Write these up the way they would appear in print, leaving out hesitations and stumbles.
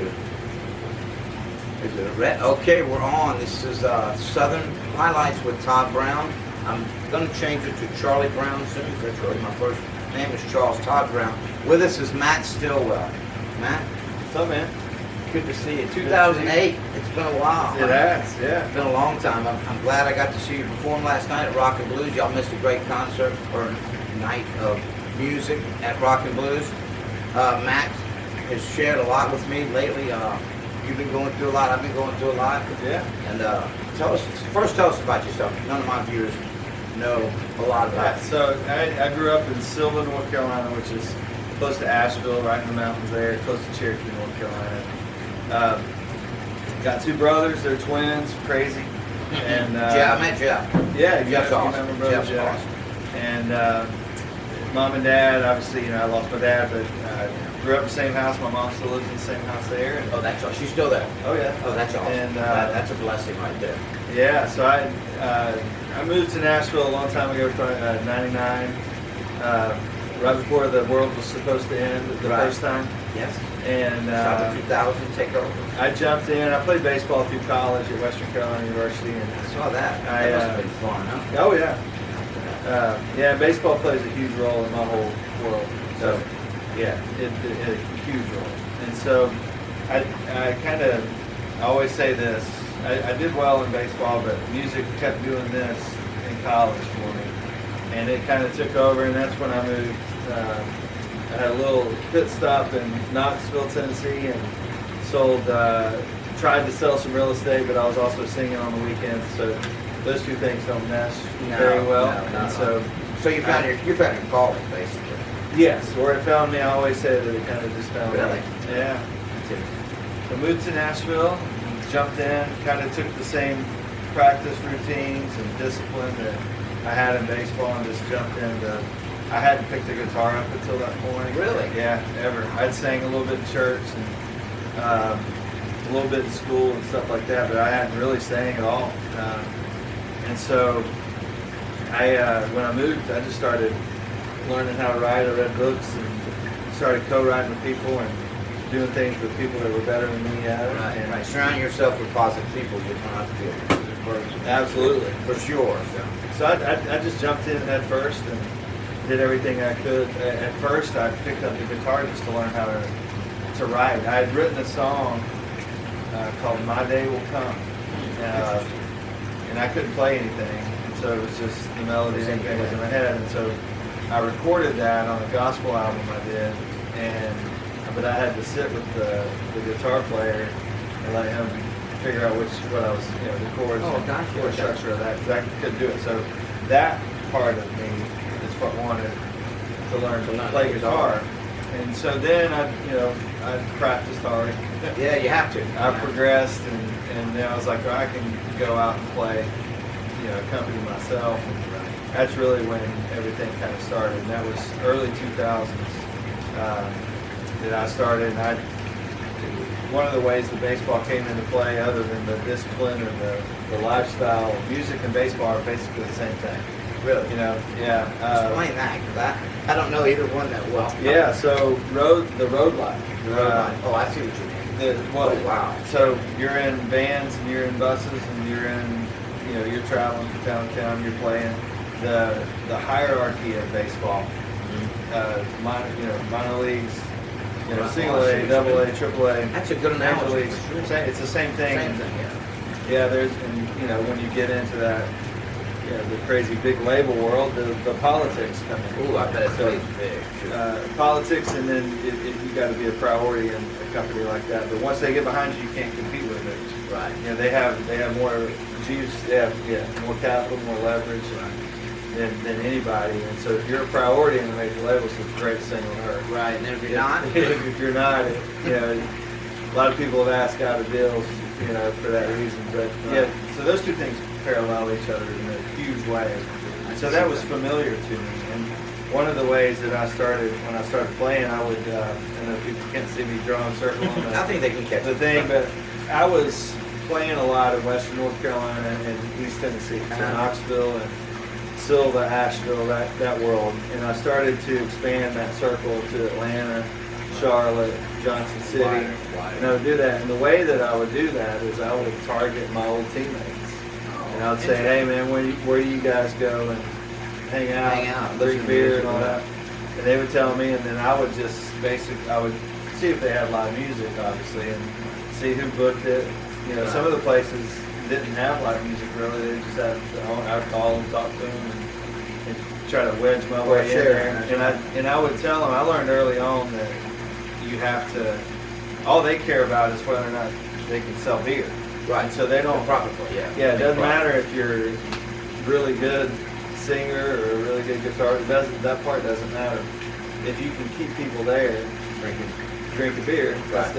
Is it a red? Okay, we're on. This is Southern Highlights with Todd Browne. I'm going to change it to Charlie Browne soon. That's really my first name is Charles Todd Browne. With us is Matt Stillwell. Matt? What's up, man? Good to see you. 2008. It's been a while. It has, yeah. It's been a long time. I'm glad I got to see you perform last night at Rock and Blues. Y'all missed a great concert or night of music at Rock and Blues. Matt has shared a lot with me lately. You've been going through a lot. I've been going through a lot. Yeah. And tell us about yourself. None of my viewers know a lot about Yeah, you. so I grew up in Sylva, North Carolina, which is close to Asheville, right in the mountains there, close to Cherokee, North Carolina. Got two brothers. They're twins. Crazy. And Yeah, I met Jeff. Yeah, Jeff's you awesome. remember brother Jeff's Jeff. awesome. And mom and dad, obviously, I lost my dad, but grew up in the same house. My mom still lives in the same house there. And, Oh, that's all. She's still there. oh yeah. Oh, that's awesome. And that's a blessing right there. yeah, so I moved to Nashville a long time ago, '99, right before the world was supposed to end the Right. first time. Yes. And South of 2000 take over. I jumped in. I played baseball through college at Western Carolina University. And I saw that. I, That must have been fun, huh? oh yeah, yeah. Baseball plays a huge role in my whole world. So yeah, it a huge role. And so I kind of always say this. I did well in baseball, but music kept doing this in college for me, and it kind of took over. And that's when I moved. I had a little pit stop in Knoxville, Tennessee, and tried to sell some real estate, but I was also singing on the weekends. So those two things don't mesh very well. No. And so you found your calling, basically. yes, where it found me, I always say that it kind of just found Really? me. Yeah. I moved to Nashville, jumped in, kind of took the same practice routines and discipline that I had in baseball and just jumped into. I hadn't picked a guitar up until that point. Really? Yeah, ever. I'd sang a little bit in church and a little bit in school and stuff like that, but I hadn't really sang at all. And so when I moved, I just started learning how to write. I read books and started co-writing with people and doing things with people that were better than me at it. Right, And right. Surround yourself with positive people. You're not feel this person. Absolutely. For sure. So I just jumped in head first and did everything I could. At first, I picked up the guitar just to learn how to write. I had written a song called "My Day Will Come," and I couldn't play anything, and so it was just the melody and everything was in my head. And so I recorded that on a gospel album I did, but I had to sit with the guitar player and let him figure out what I was, the chords Oh, and gotcha. chord structure of that, because I couldn't do it. So that part of me is what wanted to learn to play guitar. And so then I practiced hard. Yeah, you have to. I progressed, and then I was like, I can go out and play, accompany myself. And that's really when everything kind of started. And that was early 2000s that I started. And one of the ways that baseball came into play, other than the discipline and the lifestyle, music and baseball are basically the same thing. Really? Yeah. Explain that, because I don't know either one that well. Yeah. So the road life. Oh, I see what you mean. Oh, wow. So you're in vans and you're in buses and you're in, you're traveling from town to town. You're playing the hierarchy of baseball. Minor leagues. Single A, double A, triple A. That's a good major analogy. leagues. It's the same thing. Same thing, yeah. Yeah, when you get into that, the crazy big label world, the politics come in. Ooh, I bet it's really big. Politics, and then you got to be a priority in a company like that. But once they get behind you, you can't compete with it. Right. They have more juice, they have more capital, more leverage than anybody. And so if you're a priority in the major labels, it's great to sing on her. Right, and if you're not, if you're not, a lot of people have asked out of deals, for that reason. But yeah, so those two things parallel each other in a huge way. And so that was familiar to me. And one of the ways that when I started playing, I would, I know people can't see me drawing circles on I think they can catch the thing, but I was playing a lot in Western North Carolina and East Tennessee, so Knoxville and Sylva, Asheville, that world. And I started to expand that circle to Atlanta, Charlotte, Johnson City, and I would do that. And the way that I would do that is I would target my old teammates, and I would say, "Hey man, where do you guys go and hang out, drink beer and all that?" And they would tell me, and then I would just I would see if they had live music, obviously, and see who booked it. You know, some of the places didn't have live music really. They just had I'd call and talk to them and try to wedge my way in there. And I would tell them, I learned early on that you have to, all they care about is whether or not they can sell beer. Right. And so they don't profitable. Yeah. Yeah, it doesn't matter if you're a really good singer or a really good guitarist. That part doesn't matter. If you can keep people there drinking beer, that's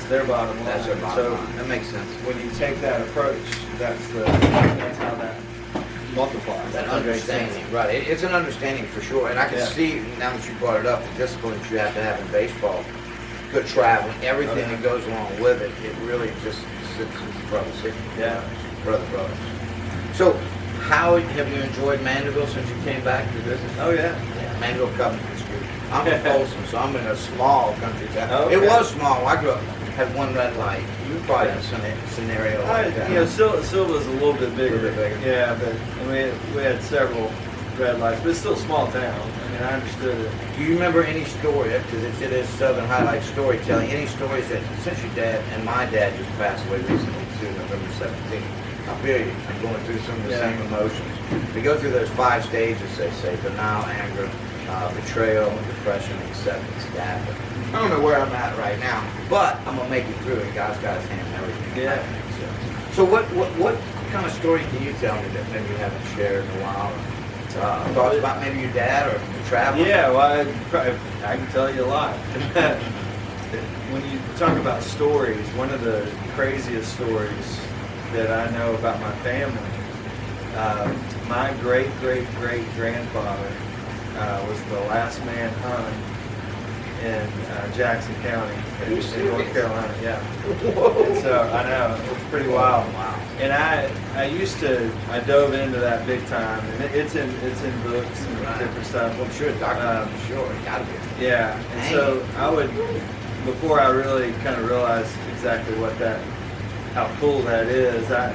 their bottom line. That's their bottom line. That makes sense. When you take that approach, that's how that multiplies. That understanding, right? It's an understanding for sure, and I can see now that you brought it up, the discipline that you have to have in baseball, good traveling, everything that goes along with it. It really just sits brother. Yeah, brother. So, how have you enjoyed Mandeville since you came back to visit? Oh yeah, Mandeville Covington Street. I'm from Folsom, so I'm in a small country town. Okay. It was small. I grew up, had one red light. You were probably in a scenario like that. You know, Silva's a little bit bigger. Yeah, but we had several red lights, but it's still a small town. I mean, I understood it. Do you remember any story, because it is Southern Highlights storytelling, any stories that, since your dad, and my dad just passed away recently too, November 17th, I feel you, I'm going through some of the same emotions. We go through those 5 stages, they say, denial, anger, betrayal, depression, acceptance, doubt. I don't know where I'm at right now, but I'm going to make it through it. God's got his hand in everything. Yeah. So what kind of story can you tell me that maybe you haven't shared in a while? Thoughts about maybe your dad or traveling? Yeah, well, I can tell you a lot. When you talk about stories, one of the craziest stories that I know about my family, my great-great-great-grandfather was the last man hung in Jackson County in North Carolina. Yeah. And so I know it's pretty wild. Wow. And I dove into that big time, and it's in books and different stuff. Well, sure, doctor. Sure, it gotta be. Yeah. And so I would, before I really kind of realized exactly how cool that is. I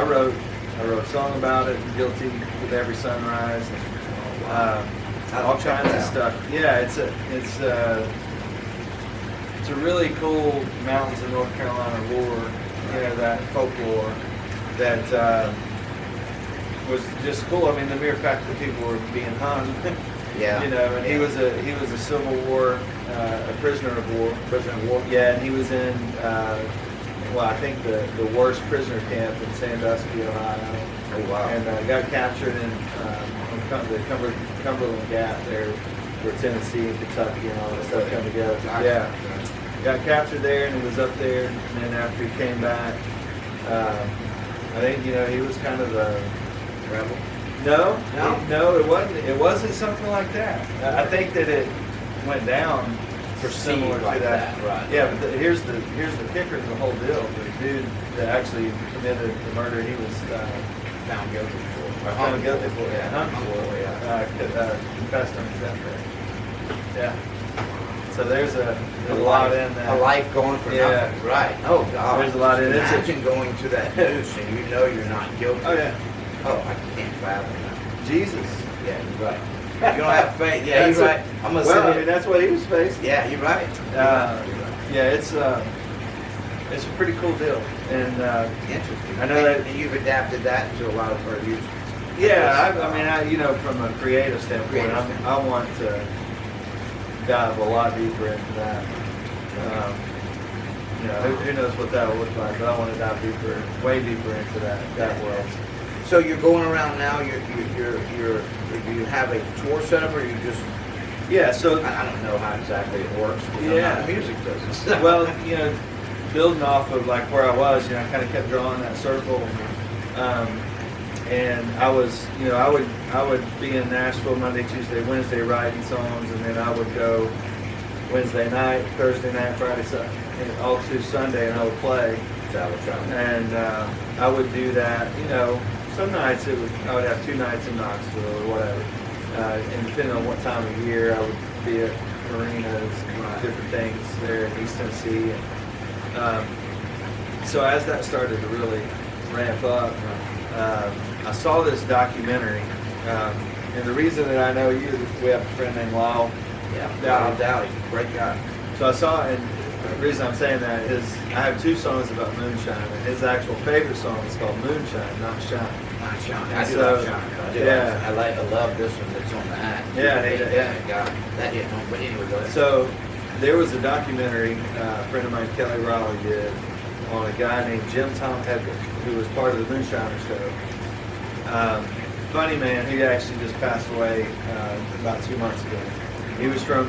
wrote a song about it, Guilty with Every Sunrise. All kinds of stuff. Yeah, it's a really cool mountains of North Carolina lore, you know, that folklore that was just cool. I mean, the mere fact that people were being hung, yeah, you know, and he was a Civil War, a prisoner of war. Prisoner of war. Yeah, and he was in, I think the worst prisoner camp in Sandusky, Ohio. Oh wow! And got captured in the Cumberland Gap there, where Tennessee and Kentucky and all that stuff come together. Yeah, got captured there, and he was up there. And then after he came back, I think he was kind of the rebel. No, it wasn't something like that. I think that it went down for similar like to that. Right. Yeah, but here's the kicker to the whole deal. The dude that actually committed the murder, he was Found guilty for. found guilty for. Yeah. Hung for. Yeah. Confessed on his deathbed. Yeah. So there's a lot in that. A life going for nothing. Right. Oh God. There's a lot in it. Imagine going to that noose and you know you're not guilty. Oh yeah. Oh, I can't fathom that. Jesus. Yeah, you're right. You don't have faith. Yeah, you're right. I'm gonna say. I mean, that's what he was facing. Yeah, you're right. Yeah, it's a pretty cool deal, and Interesting. I know that you've adapted that to a lot of our use. Yeah, I mean, from a creative standpoint, I want to dive a lot deeper into that. Who knows what that will look like, but I want to dive deeper, way deeper into that world. So you're going around now. You have a tour set up, or you just? Yeah. So I don't know how exactly it works. Yeah, the music business. Well, building off of like where I was, I kind of kept drawing that circle, and I was, I would be in Nashville Monday, Tuesday, Wednesday writing songs, and then I would go Wednesday night, Thursday night, Friday, Saturday, and all through Sunday, and I would play. And I would do that, some nights I would have 2 nights in Knoxville or whatever. And depending on what time of year, I would be at marinas, Right. different things there in East Tennessee. And, so as that started to really ramp up, I saw this documentary. And the reason that I know you, we have a friend named Lyle. Yeah, Dowdy. Dowdy, great guy. So I saw, and the reason I'm saying that is I have 2 songs about moonshine, and his actual favorite song is called Moonshine, Not Shine. Not Shine. And I do so- love Shine. I do. yeah. I love this one that's on the hat. Yeah. God, that hit home. But anyway, go ahead. So there was a documentary a friend of mine, Kelly Raleigh, did on a guy named Jim Tom Hedrick, who was part of the Moonshiner Show. Funny man, he actually just passed away about 2 months ago. He was from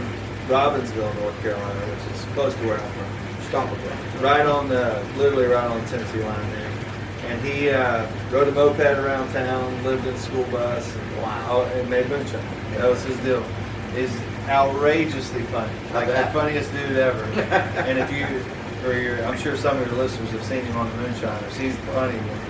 Robbinsville, North Carolina, which is close to where I'm from. Stomperville. Right on literally right on the Tennessee line there. And he rode a moped around town, lived in a school bus, and made moonshine. That was his deal. He's outrageously funny, like the funniest dude ever. And if you, I'm sure some of your listeners have seen him on the Moonshiners. He's the funny one.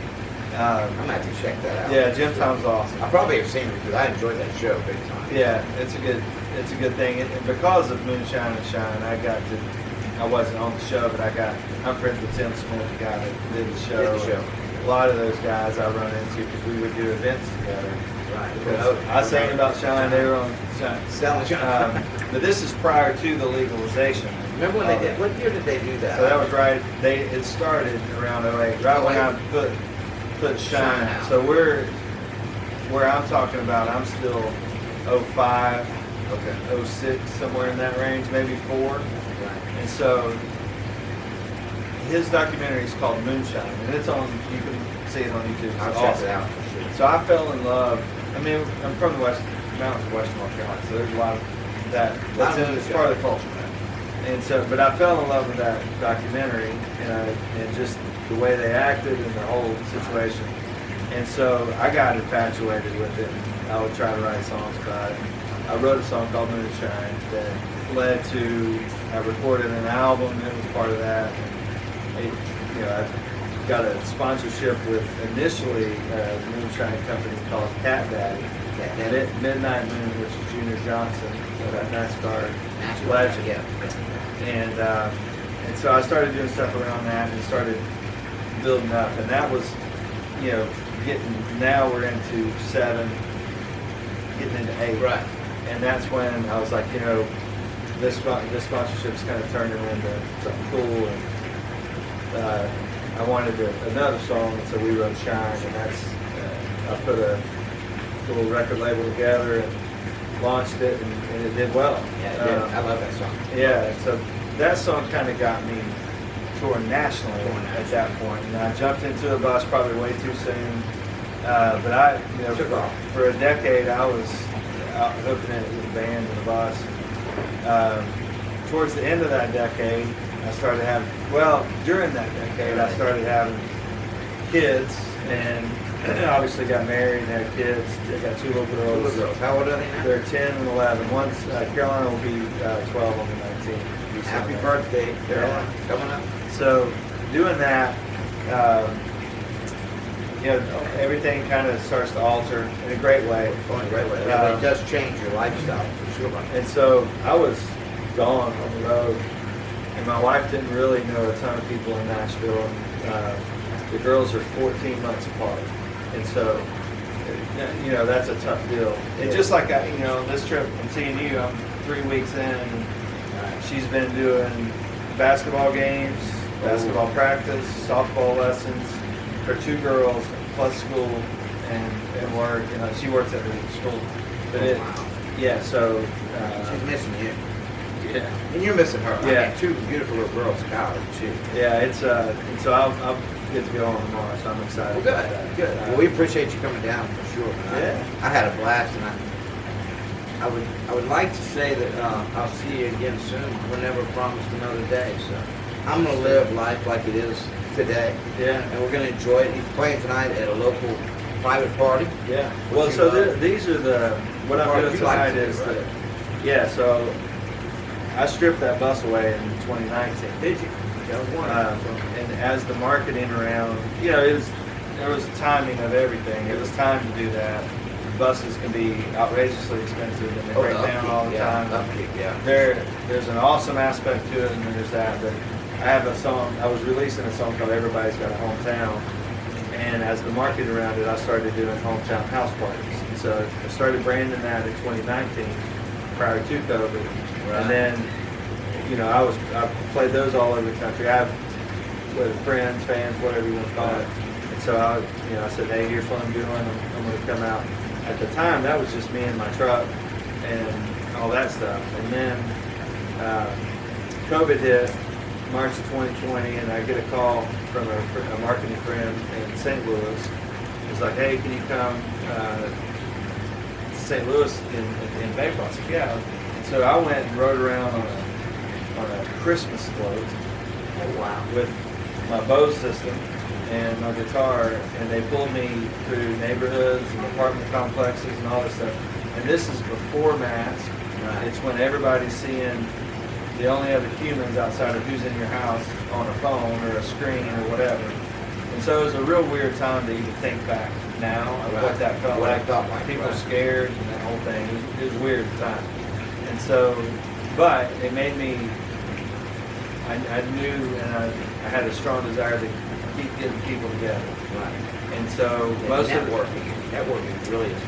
I'm gonna have to check that out. Yeah, Jim Tom's awesome. I probably have seen it because I enjoyed that show big time. Yeah, it's a good thing. And because of Moonshine and Shine, I wasn't on the show, but I'm friends with Tim Smith, the guy that did the show. A lot of those guys I run into because we would do events together. Right. Because I sang about Shine, they were on Shine. Selling Shine. But this is prior to the legalization. Remember when they did? What year did they do that? So that was right. It started around 08, right when I put Shine out. So where I'm talking about, I'm still 05, Okay. 06, somewhere in that range, maybe 4. Right. And so his documentary is called Moonshine, and it's on. You can see it on YouTube. It's I'll awesome. check it out for sure. So I fell in love. I mean, I'm from the mountains of Western North Carolina, so there's a lot of that. It's part of the culture, man. And so, but I fell in love with that documentary, and just the way they acted and the whole situation. And so I got infatuated with it. I would try to write songs about it. I wrote a song called Moonshine that led to, I recorded an album that was part of that. And I got a sponsorship with initially a moonshine company called Cat Daddy. Midnight Moon, which is Junior Johnson, that NASCAR legend. Yeah. And so I started doing stuff around that and started building up. And that was, now we're into 7, getting into 8. Right. And that's when I was like, this sponsorship's kind of turning into something cool. And I wanted another song, and so we wrote Shine. And that's, I put a little record label together and launched it, and it did well. Yeah, it did. I love that song. Yeah, so that song kind of got me touring nationally at that point. And I jumped into a bus probably way too soon. But I, Took off. for a decade, I was out hooking it with a band and a bus. Towards the end of that decade, I started having, during that decade, I started having kids, and obviously got married and had kids. I got 2 little girls. How old are they now? They're 10 and 11. One's, Carolina will be 12 on the 19th. Happy birthday, Caroline. Coming up. So doing that, everything kind of starts to alter in a great way. Going a great way. It does change your lifestyle for sure. And so I was gone on the road, and my wife didn't really know a ton of people in Nashville. The girls are 14 months apart, and so that's a tough deal. And just like this trip, I'm seeing you. I'm 3 weeks in. And she's been doing basketball games, basketball practice, softball lessons. Her 2 girls plus school and work. She works at the school. But so she's missing you. Yeah. And you're missing her. Yeah. 2 beautiful little girls in college too. Yeah, it's and so I'll get to go on tomorrow, so I'm excited. Well, about that. good. Well, we appreciate you coming down for sure. Yeah. I had a blast, and I would like to say that I'll see you again soon. We're never promised another day, so I'm gonna live life like it is today. Yeah. And we're gonna enjoy it. He's playing tonight at a local private party. Yeah. Which Well, you so love. these are what I'm doing You like tonight to do, is right? so I stripped that bus away in 2019. Did you? That was one. And as the marketing around, there was timing of everything. It was time to do that. buses can be outrageously expensive and they break the down all the upkeep, time. Upkeep, yeah. There's an awesome aspect to it, and there's that. But I have a song. I was releasing a song called "Everybody's Got a Hometown," and as the marketing around it, I started doing hometown house parties. And so I started branding that in 2019, prior to COVID, Right. and then I played those all over the country. I have with friends, fans, whatever you want to call it. And so I said, hey, here's what I'm doing. I'm going to come out. At the time, that was just me and my truck and all that stuff. And then COVID hit March of 2020, and I get a call from a marketing friend in St. Louis. He's like, hey, can you come to St. Louis in April? I said, yeah. And so I went and rode around on a Christmas float. Oh, wow. With my Bose system and my guitar, and they pulled me through neighborhoods and apartment complexes and all this stuff. And this is before mask. Right. It's when everybody's seeing the only other humans outside of who's in your house on a phone or a screen or whatever. And so it was a real weird time to even think back now of Right. what that felt What it like. felt like, People right. scared and that whole thing. It was a weird time. And so, but it made me, I knew and I had a strong desire to keep getting people together. Right. And so And most of networking really is.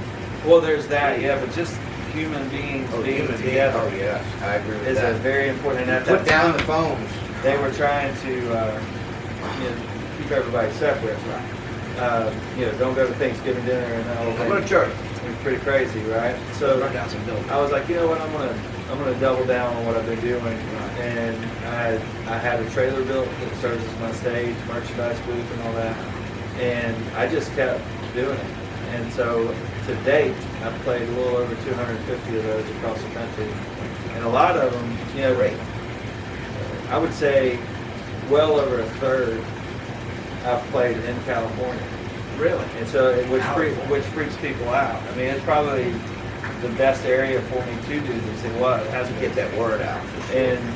well, there's that, yeah, but just human beings being human being. together Oh, yes, I agree with is a that. very important. And at Put that down time, the phones. they were trying to keep everybody separate. Right. Don't go to Thanksgiving dinner and that whole I'm thing. going to church. It's pretty crazy, right? So Run down some buildings. I was like, you know what, I'm gonna double down on what I've been doing, and I had a trailer built that serves as my stage, merchandise booth, and all that, and I just kept doing it. And so to date, I've played a little over 250 of those across the country, and a lot of them, Great. I would say well over a third I've played in California. Really? And so, California. which freaks people out. I mean, it's probably the best area for me to do this. It was. It hasn't Get that word out. For sure. And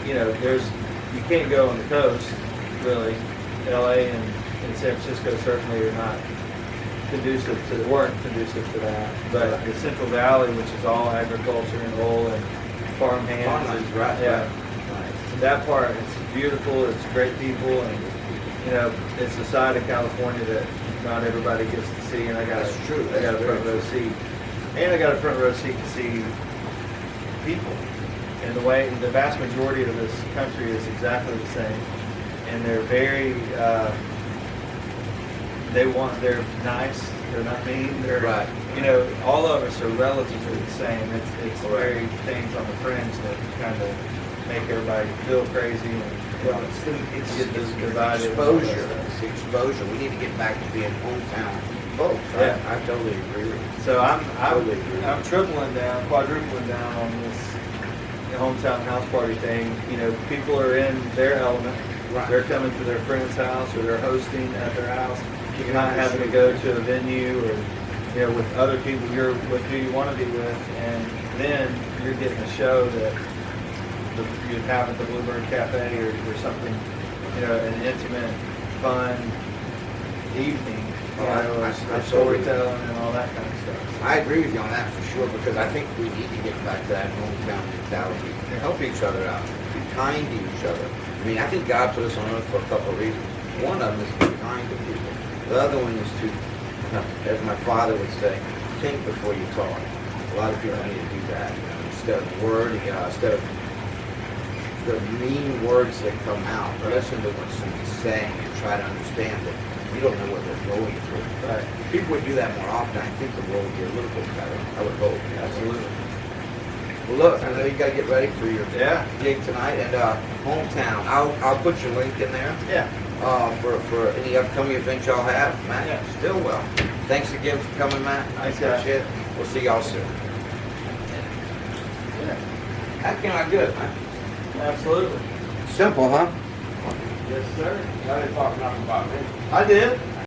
you can't go on the coast really. LA and San Francisco certainly are not weren't conducive to that. But the Central Valley, which is all agriculture and oil and farmhands, Farmlands, right? Yeah. Right. That part, it's beautiful. It's great people, and it's a side of California that not everybody gets to see. And I got That's true. I got a That's front very row seat, and I got a front row seat to see people. And the vast majority of this country is exactly the same, and they're very. They're nice. They're not mean. They're Right. all of us are relatively the same. It's Right. very things on the fringe that kind of make everybody feel crazy and Well, get it's this the divided. and all that exposure. stuff. It's the exposure. We need to get back to being hometown folks. Yeah. I totally agree with you. So I'm Totally agree. tripling down, quadrupling down on this hometown house party thing. People are in their element. Right. They're coming to their friend's house or they're hosting at their house. You're not having to go to a venue or with other people you're with who you want to be with, and then you're getting a show that you'd have at the Bluebird Cafe or something, an intimate, fun evening. I Storytelling and all that kind of stuff. I agree with you on that for sure, because I think we need to get back to that hometown mentality and help each other out, be kind to each other. I mean, I think God put us on earth for a couple of reasons. One of them is to be kind to people. The other one is to, as my father would say, think before you talk. A lot of people need to do that. Instead of instead of the mean words that come out, listen to what someone's saying and try to understand it. You don't know what they're going through. Right. If people would do that more often, I think the world would be a little bit better. I would hope. Absolutely. Well, look, I know you got to get ready for your gig tonight, and hometown. I'll put your link in there. Yeah. For any upcoming events y'all have, Matt Stillwell. Thanks again for coming, Matt. I Thanks, guys. appreciate it. We'll see y'all soon. Yeah. That came out good, man. Absolutely. Simple, huh? Yes, sir. I didn't talk nothing about me. I did.